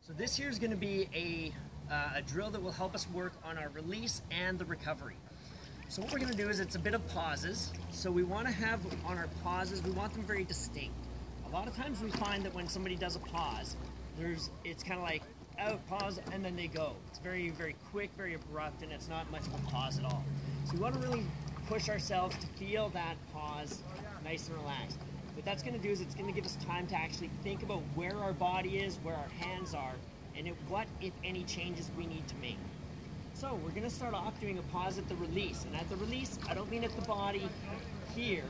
So this here is going to be a drill that will help us work on our release and the recovery. So what we're going to do is it's a bit of pauses. So we want to have on our pauses, we want them very distinct. A lot of times we find that when somebody does a pause, it's kind of like out, pause, and then they go. It's very, very quick, very abrupt, and it's not much of a pause at all. So we want to really push ourselves to feel that pause nice and relaxed. What that's going to do is it's going to give us time to actually think about where our body is, where our hands are, and what, if any, changes we need to make. So we're going to start off doing a pause at the release. And at the release, I don't mean at the body here.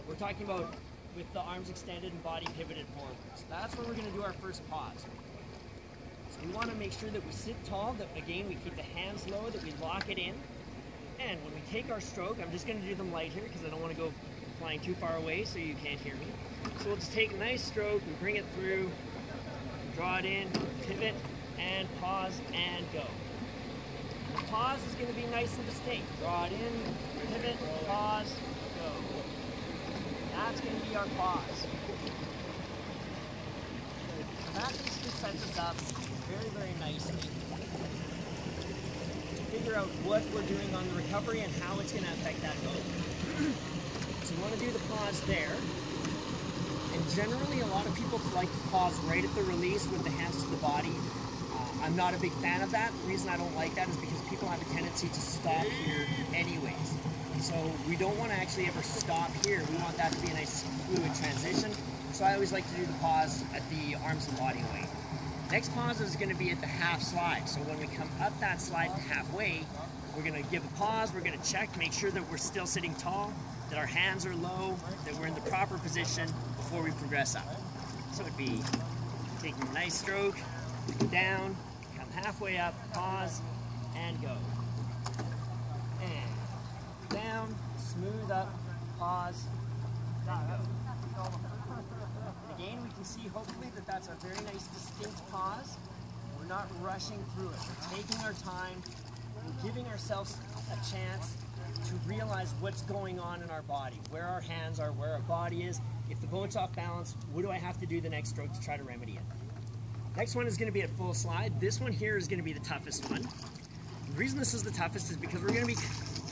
We're talking about with the arms extended and body pivoted forwards. That's where we're going to do our first pause. So we want to make sure that we sit tall, that again we keep the hands low, that we lock it in. And when we take our stroke, I'm just going to do them light here because I don't want to go flying too far away so you can't hear me. So we'll just take a nice stroke, we bring it through, draw it in, pivot, and pause, and go. The pause is going to be nice and distinct. Draw it in, pivot, pause, go. That's going to be our pause. So that basically sets us up very, very nicely to figure out what we're doing on the recovery and how it's going to affect that goal. So you want to do the pause there. And generally, a lot of people like to pause right at the release with the hands to the body. I'm not a big fan of that. The reason I don't like that is because people have a tendency to stop here anyways. So we don't want to actually ever stop here. We want that to be a nice fluid transition. So I always like to do the pause at the arms and body weight. Next pause is going to be at the half slide. So when we come up that slide to halfway, we're going to give a pause. We're going to check, make sure that we're still sitting tall, that our hands are low, that we're in the proper position before we progress up. So it would be taking a nice stroke, down, come halfway up, pause, and go. And down, smooth up, pause, then go. And again, we can see hopefully that that's a very nice distinct pause. We're not rushing through it. We're taking our time. We're giving ourselves a chance to realize what's going on in our body, where our hands are, where our body is. If the boat's off balance, what do I have to do the next stroke to try to remedy it? Next one is going to be at full slide. This one here is going to be the toughest one. The reason this is the toughest is because we're going to be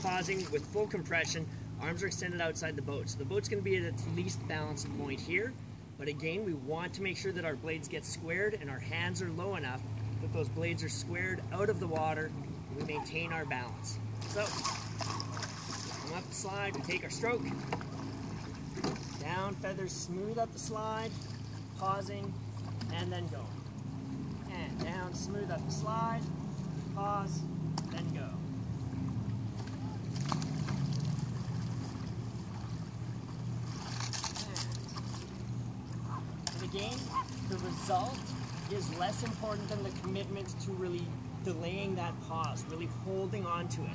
pausing with full compression. Arms are extended outside the boat. So the boat's going to be at its least balanced point here. But again, we want to make sure that our blades get squared and our hands are low enough that those blades are squared out of the water and we maintain our balance. So, come up the slide, we take our stroke. Down, feathers smooth up the slide, pausing, and then going. And down, smooth up the slide, pause, then go. And again, the result is less important than the commitment to really delaying that pause, really holding on to it.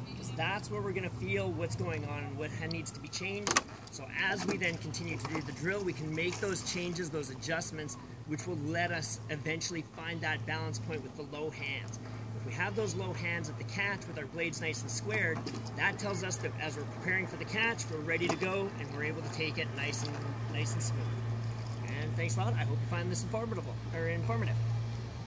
Because that's where we're going to feel what's going on and what needs to be changed. So as we then continue to do the drill, we can make those changes, those adjustments, which will let us eventually find that balance point with the low hands. If we have those low hands at the catch with our blades nice and squared, that tells us that as we're preparing for the catch, we're ready to go and we're able to take it nice and smooth. And thanks a lot. I hope you find this informative.